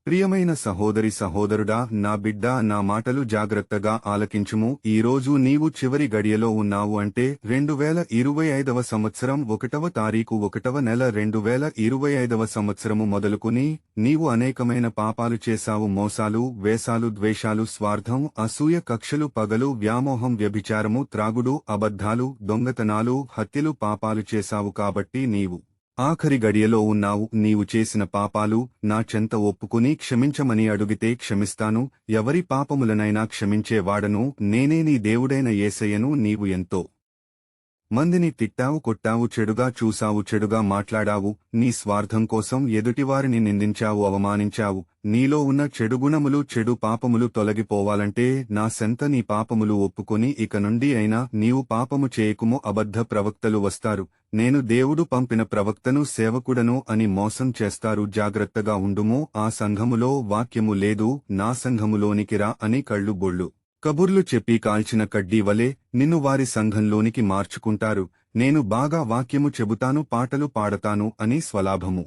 ప్రియమైన సహోదరి సహోదరుడా, నా బిడ్డా, నా మాటలు జాగ్రత్తగా ఆలకించుము. ఈరోజు నీవు చివరి గడియలో ఉన్నావు అంటే 2025వ సంవత్సరం 1వ తారీఖు 1వ నెల 2025వ సంవత్సరము మొదలుకుని నీవు అనేకమైన పాపాలు చేశావు. మోసాలు, వేషాలు, ద్వేషాలు, స్వార్థం, అసూయ, కక్షలు, పగలు, వ్యామోహం, వ్యభిచారము, త్రాగుడు, అబద్ధాలు, దొంగతనాలు, హత్యలు పాపాలు చేశావు. కాబట్టి నీవు ఆఖరి గడియలో ఉన్నావు. నీవు చేసిన పాపాలు నా చెంత ఒప్పుకుని క్షమించమని అడుగితే క్షమిస్తాను. ఎవరి పాపములనైనా క్షమించేవాడను నేనే, నీ దేవుడైన యేసయ్యను. నీవు ఎంతో మందిని తిట్టావు, కొట్టావు, చెడుగా చూశావు, చెడుగా మాట్లాడావు, నీ స్వార్థం కోసం ఎదుటివారిని నిందించావు, అవమానించావు. నీలో ఉన్న చెడు గుణములు, చెడు పాపములు తొలగిపోవాలంటే నా సెంత నీ పాపములు ఒప్పుకొని ఇక నుండి అయినా నీవు పాపము చేయకుము. అబద్ధ ప్రవక్తలు వస్తారు, నేను దేవుడు పంపిన ప్రవక్తను, సేవకుడను అని మోసం చేస్తారు. జాగ్రత్తగా ఉండుము. ఆ సంఘములో వాక్యము లేదు, నా సంఘములోనికి రా అని కళ్ళు బొళ్ళు కబుర్లు చెప్పి కాల్చిన కడ్డీ వలె నిన్ను వారి సంఘంలోనికి మార్చుకుంటారు. నేను బాగా వాక్యము చెబుతాను, పాటలు పాడతాను అని స్వలాభము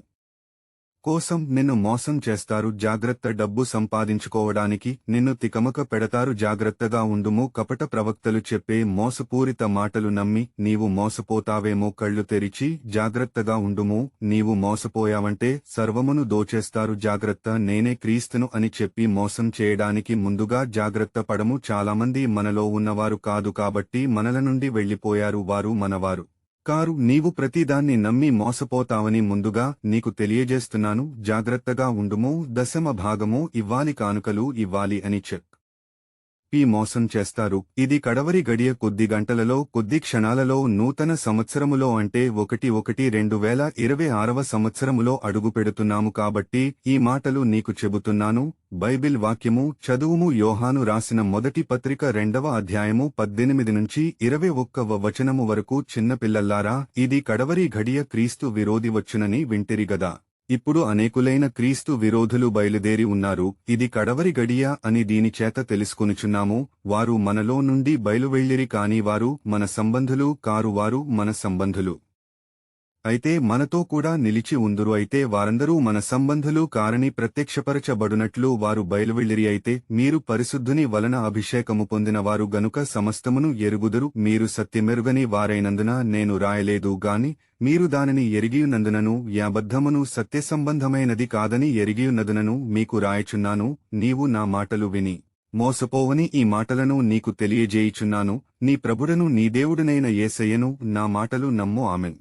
కోసం నిన్ను మోసం చేస్తారు. జాగ్రత్త. డబ్బు సంపాదించుకోవడానికి నిన్ను తికమక పెడతారు. జాగ్రత్తగా ఉండుము. కపట ప్రవక్తలు చెప్పే మోసపూరిత మాటలు నమ్మి నీవు మోసపోతావేమో. కళ్ళు తెరిచి జాగ్రత్తగా ఉండుము. నీవు మోసపోయావంటే సర్వమును దోచేస్తారు. జాగ్రత్త. నేనే క్రీస్తును అని చెప్పి మోసం చేయడానికి ముందుగా జాగ్రత్త పడము. చాలామంది మనలో ఉన్నవారు కాదు కాబట్టి మనల నుండి వెళ్లిపోయారు. వారు మనవారు కారు. నీవు ప్రతిదాన్ని నమ్మి మోసపోతావని ముందుగా నీకు తెలియజేస్తున్నాను. జాగ్రత్తగా ఉండుము. దశమ భాగము ఇవ్వాలి, కానుకలు ఇవ్వాలి అని మోసం చేస్తారు. ఇది కడవరి గడియ. కొద్ది గంటలలో, కొద్ది క్షణాలలో నూతన సంవత్సరములో అంటే 1/1/2026వ సంవత్సరములో అడుగుపెడుతున్నాము. కాబట్టి ఈ మాటలు నీకు చెబుతున్నాను. బైబిల్ వాక్యము చదువుము. యోహాను రాసిన మొదటి పత్రిక 2వ అధ్యాయము 18 నుంచి 21వ వచనము వరకు. చిన్నపిల్లల్లారా, ఇది కడవరి ఘడియ. క్రీస్తు విరోధి వచ్చునని వింటిరి గదా. ఇప్పుడు అనేకులైన క్రీస్తు విరోధులు బయలుదేరి ఉన్నారు. ఇది కడవరి గడియ అని దీని చేత తెలుసుకొనుచున్నాము. వారు మనలో నుండి బయలువెళ్ళిరి, కాని వారు మన సంబంధులు కారు. వారు మన సంబంధులు అయితే మనతో కూడా నిలిచి ఉందురు. అయితే వారందరూ మన సంబంధులు కారని ప్రత్యక్షపరచబడునట్లు వారు బయలువెళ్ళిరి. అయితే మీరు పరిశుద్ధుని వలన అభిషేకము పొందినవారు గనుక సమస్తమును ఎరుగుదురు. మీరు సత్యమెరుగని వారైనందున నేను రాయలేదు గాని మీరు దానిని ఎరిగియున్నందునను, యాబద్ధమును సత్యసంబంధమైనది కాదని ఎరిగియున్నదునను మీకు రాయచున్నాను. నీవు నా మాటలు విని మోసపోవని ఈ మాటలను నీకు తెలియజేయుచున్నాను. నీ ప్రభుడను నీ దేవుడనైన యేసయ్యను నా మాటలు నమ్ము. ఆమెన్.